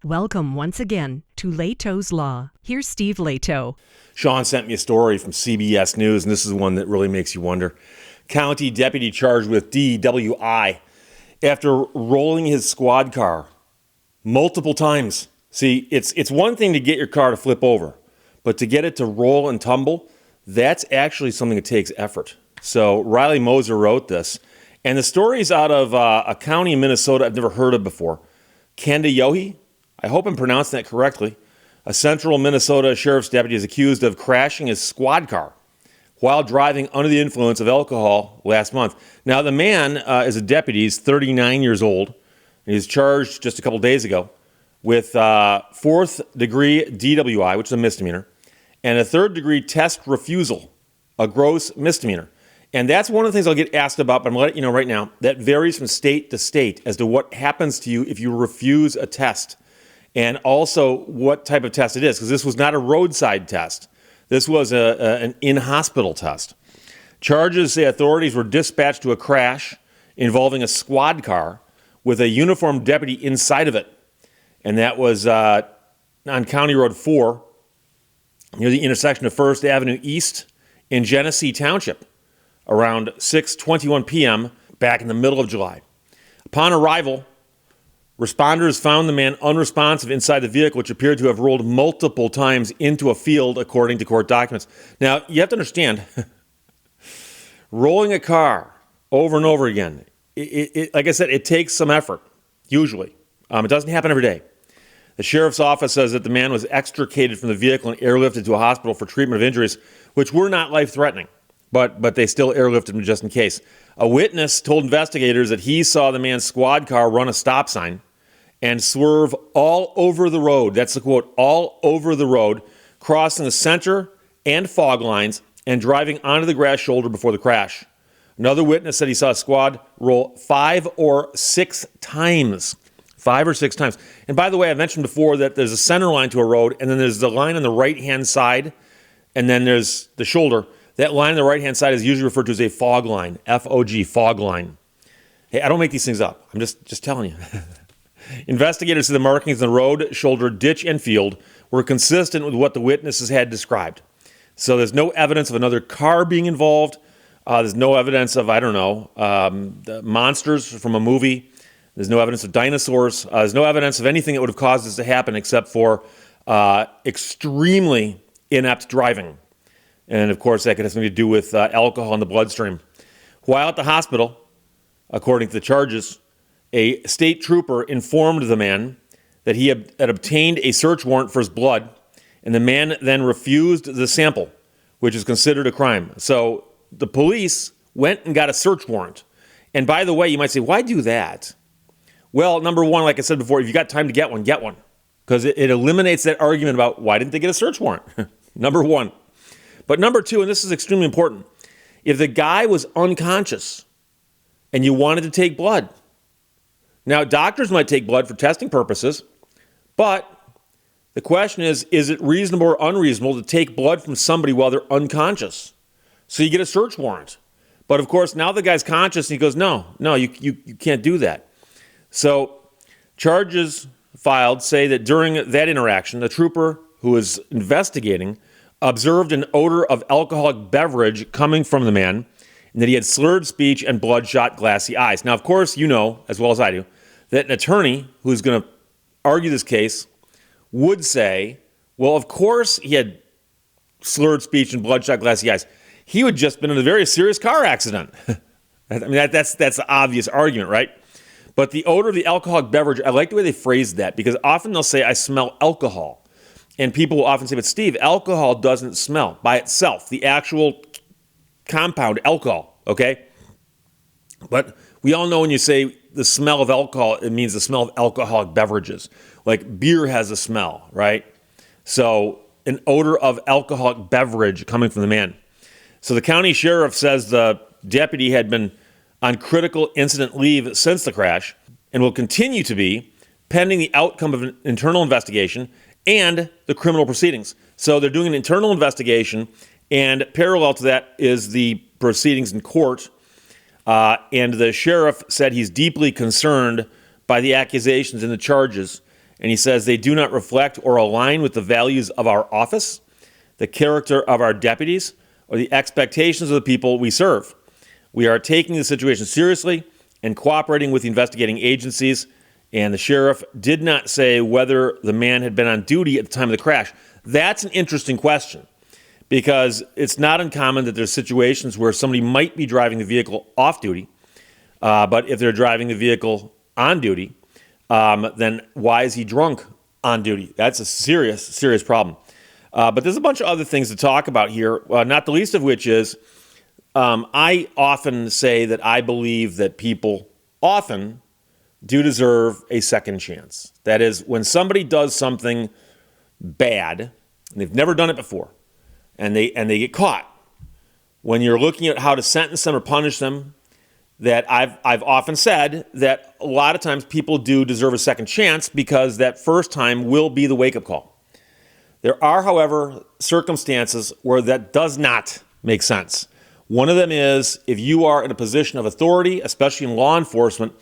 Welcome once again to Lehto's Law. Here's Steve Lehto. Sean sent me a story from CBS News, and this is one that really makes you wonder. County deputy charged with DWI after rolling his squad car multiple times. See, it's one thing to get your car to flip over, but to get it to roll and tumble, that's actually something that takes effort. So Riley Moser wrote this, and the story's out of a county in Minnesota I've never heard of before. Kandiyohi? I hope I'm pronouncing that correctly. A central Minnesota sheriff's deputy is accused of crashing his squad car while driving under the influence of alcohol last month. Now, the man is a deputy. He's 39 years old. And he's charged just a couple days ago with fourth-degree DWI, which is a misdemeanor, and a third-degree test refusal, a gross misdemeanor. And that's one of the things I'll get asked about, but I'm going to let you know right now, that varies from state to state as to what happens to you if you refuse a test. And also what type of test it is, because this was not a roadside test. This was an in-hospital test. Charges say authorities were dispatched to a crash involving a squad car with a uniformed deputy inside of it. And that was on County Road 4 near the intersection of 1st Avenue East in Genesee Township around 6:21 p.m. back in the middle of July. Upon arrival, responders found the man unresponsive inside the vehicle, which appeared to have rolled multiple times into a field, according to court documents. Now, you have to understand, rolling a car over and over again, like I said, it takes some effort, usually. It doesn't happen every day. The sheriff's office says that the man was extricated from the vehicle and airlifted to a hospital for treatment of injuries, which were not life-threatening, but they still airlifted him just in case. A witness told investigators that he saw the man's squad car run a stop sign and swerve all over the road. That's the quote, all over the road, crossing the center and fog lines and driving onto the grass shoulder before the crash. Another witness said he saw a squad roll 5 or 6 times. 5 or 6 times. And by the way, I mentioned before that there's a center line to a road, and then there's the line on the right-hand side, and then there's the shoulder. That line on the right-hand side is usually referred to as a fog line, F-O-G, fog line. Hey, I don't make these things up. I'm just telling you. Investigators said the markings on the road, shoulder, ditch, and field were consistent with what the witnesses had described. So there's no evidence of another car being involved. There's no evidence of, the monsters from a movie. There's no evidence of dinosaurs. There's no evidence of anything that would have caused this to happen except for extremely inept driving. And, of course, that could have something to do with alcohol in the bloodstream. While at the hospital, according to the charges, a state trooper informed the man that he had obtained a search warrant for his blood, and the man then refused the sample, which is considered a crime. So the police went and got a search warrant. And by the way, you might say, why do that? Well, number one, like I said before, if you got time to get one, get one. Because it eliminates that argument about why didn't they get a search warrant? Number one. But number two, and this is extremely important, if the guy was unconscious and you wanted to take blood, now doctors might take blood for testing purposes, but the question is it reasonable or unreasonable to take blood from somebody while they're unconscious? So you get a search warrant. But of course, now the guy's conscious and he goes, no, you can't do that. So charges filed say that during that interaction, the trooper who was investigating observed an odor of alcoholic beverage coming from the man, and that he had slurred speech and bloodshot, glassy eyes. Now, of course, you know, as well as I do, that an attorney who's going to argue this case would say, well, of course he had slurred speech and bloodshot, glassy eyes. He would just been in a very serious car accident. I mean, that's the obvious argument, right? But the odor of the alcoholic beverage, I like the way they phrase that, because often they'll say, I smell alcohol. And people will often say, but Steve, alcohol doesn't smell by itself, the actual compound alcohol, okay? But we all know when you say the smell of alcohol, it means the smell of alcoholic beverages. Like beer has a smell, right? So an odor of alcoholic beverage coming from the man. So the county sheriff says the deputy had been on critical incident leave since the crash and will continue to be pending the outcome of an internal investigation and the criminal proceedings. So they're doing an internal investigation, and parallel to that is the proceedings in court. And the sheriff said he's deeply concerned by the accusations and the charges, And he says they do not reflect or align with the values of our office, the character of our deputies, or the expectations of the people we serve. We are taking the situation seriously and cooperating with the investigating agencies, and the sheriff did not say whether the man had been on duty at the time of the crash. That's an interesting question, because it's not uncommon that there's situations where somebody might be driving the vehicle off duty, but if they're driving the vehicle on duty, then why is he drunk on duty? That's a serious, serious problem. But there's a bunch of other things to talk about here, not the least of which is I often say that I believe that people often do deserve a second chance. That is, when somebody does something bad, and they've never done it before, and they get caught, when you're looking at how to sentence them or punish them, that I've often said that a lot of times people do deserve a second chance because that first time will be the wake-up call. There are, however, circumstances where that does not make sense. One of them is if you are in a position of authority, especially in law enforcement,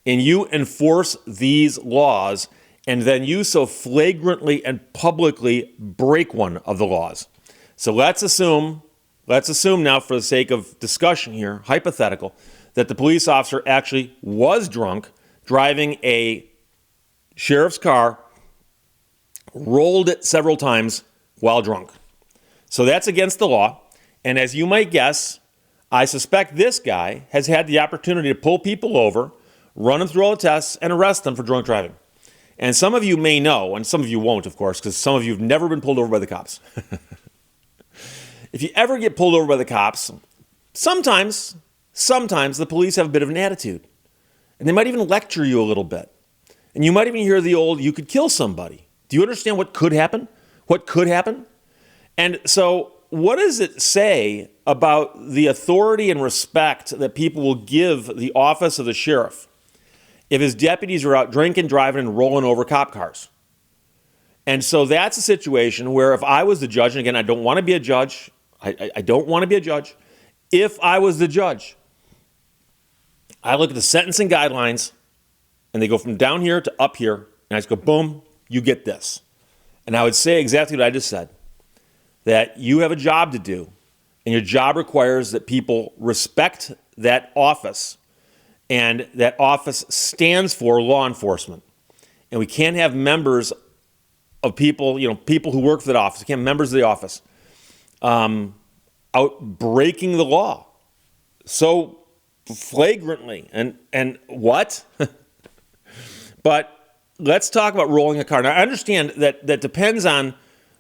and you enforce these laws, and then you so flagrantly and publicly break one of the laws. So let's assume now, for the sake of discussion here, hypothetical, that the police officer actually was drunk, driving a sheriff's car, rolled it several times while drunk. So that's against the law. And as you might guess, I suspect this guy has had the opportunity to pull people over, run them through all the tests, and arrest them for drunk driving. And some of you may know, and some of you won't, of course, because some of you have never been pulled over by the cops. If you ever get pulled over by the cops, sometimes the police have a bit of an attitude. And they might even lecture you a little bit. And you might even hear the old, you could kill somebody. Do you understand what could happen? What could happen? And so what does it say about the authority and respect that people will give the office of the sheriff if his deputies are out drinking, driving, and rolling over cop cars? And so that's a situation where if I was the judge, and again, I don't want to be a judge. I don't want to be a judge. If I was the judge, I look at the sentencing guidelines, and they go from down here to up here, and I just go, boom, you get this. And I would say exactly what I just said, that you have a job to do, and your job requires that people respect that office, and that office stands for law enforcement. And we can't have members of people, people who work for that office, we can't have members of the office out breaking the law so flagrantly. And what? But let's talk about rolling a car. Now, I understand that depends on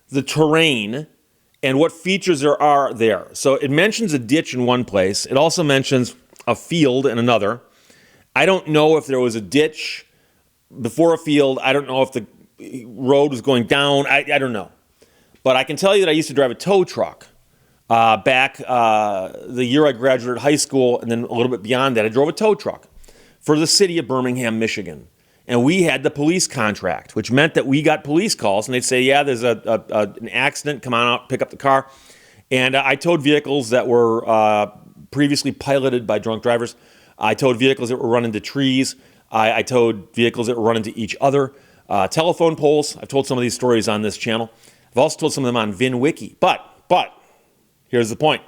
the terrain and what features there are there. So it mentions a ditch in one place. It also mentions a field in another. I don't know if there was a ditch before a field. I don't know if the road was going down. I don't know. But I can tell you that I used to drive a tow truck back the year I graduated high school, and then a little bit beyond that, I drove a tow truck for the city of Birmingham, Michigan. And we had the police contract, which meant that we got police calls, and they'd say, yeah, there's an accident, come on out, pick up the car. And I towed vehicles that were previously piloted by drunk drivers. I towed vehicles that were run into trees. I towed vehicles that were run into each other. Telephone poles. I've told some of these stories on this channel. I've also told some of them on VinWiki. But here's the point.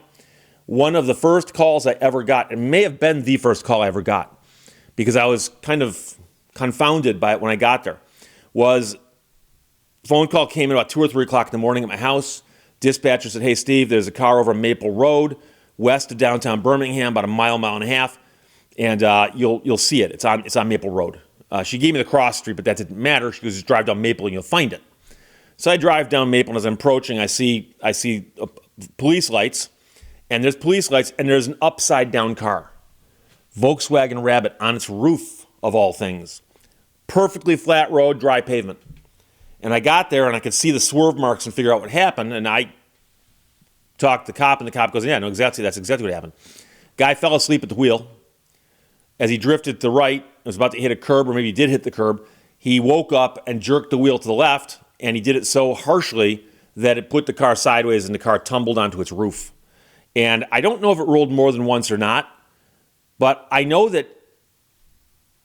One of the first calls I ever got, it may have been the first call I ever got, because I was kind of confounded by it when I got there, was a phone call came in about 2 or 3 o'clock in the morning at my house. Dispatcher said, hey, Steve, there's a car over Maple Road, west of downtown Birmingham, about a mile and a half, and you'll see it. It's on Maple Road. She gave me the cross street, but that didn't matter. She goes, just drive down Maple and you'll find it. So I drive down Maple, and as I'm approaching, I see police lights, and there's police lights, and there's an upside-down car. Volkswagen Rabbit on its roof, of all things. Perfectly flat road, dry pavement. And I got there, and I could see the swerve marks and figure out what happened, and I talked to the cop, and the cop goes, yeah, no, exactly, that's exactly what happened. Guy fell asleep at the wheel. As he drifted to the right, was about to hit a curb, or maybe he did hit the curb, he woke up and jerked the wheel to the left, and he did it so harshly that it put the car sideways and the car tumbled onto its roof. And I don't know if it rolled more than once or not, but I know that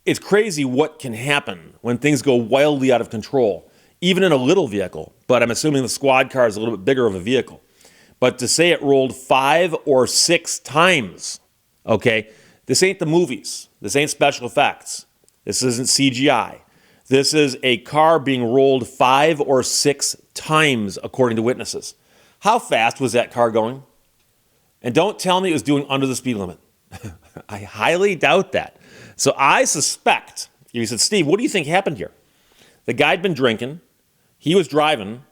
it's crazy what can happen when things go wildly out of control, even in a little vehicle. But I'm assuming the squad car is a little bit bigger of a vehicle. But to say it rolled 5 or 6 times, okay, this ain't the movies. This ain't special effects. This isn't CGI. This is a car being rolled 5 or 6 times, according to witnesses. How fast was that car going? And don't tell me it was doing under the speed limit. I highly doubt that. So I suspect, you said, Steve, what do you think happened here? The guy'd been drinking, he was driving,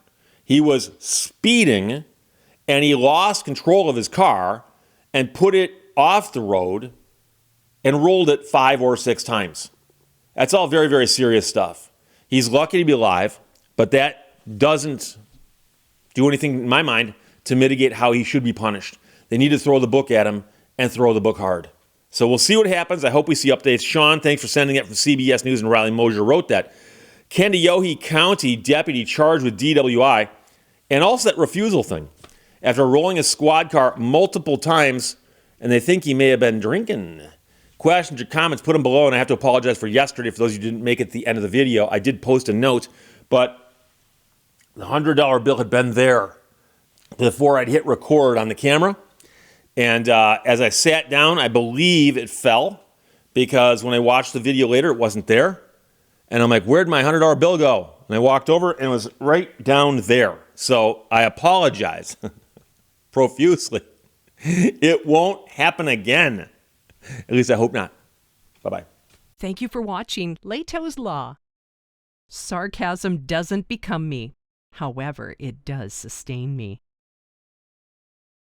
he was speeding, and he lost control of his car and put it off the road and rolled it 5 or 6 times. That's all very, very serious stuff. He's lucky to be alive, but that doesn't do anything, in my mind, to mitigate how he should be punished. They need to throw the book at him and throw the book hard. So we'll see what happens. I hope we see updates. Sean, thanks for sending it from CBS News, and Riley Mosier wrote that. Kandiyohi County deputy charged with DWI, and also that refusal thing. After rolling his squad car multiple times, and they think he may have been drinking. Questions or comments, put them below, and I have to apologize for yesterday. For those of you who didn't make it to the end of the video, I did post a note, but the $100 bill had been there before I'd hit record on the camera. And as I sat down, I believe it fell, because when I watched the video later, it wasn't there. And I'm like, where'd my $100 bill go? And I walked over, and it was right down there. So I apologize profusely. It won't happen again. At least I hope not. Bye-bye. Thank you for watching Lehto's Law. Sarcasm doesn't become me. However, it does sustain me.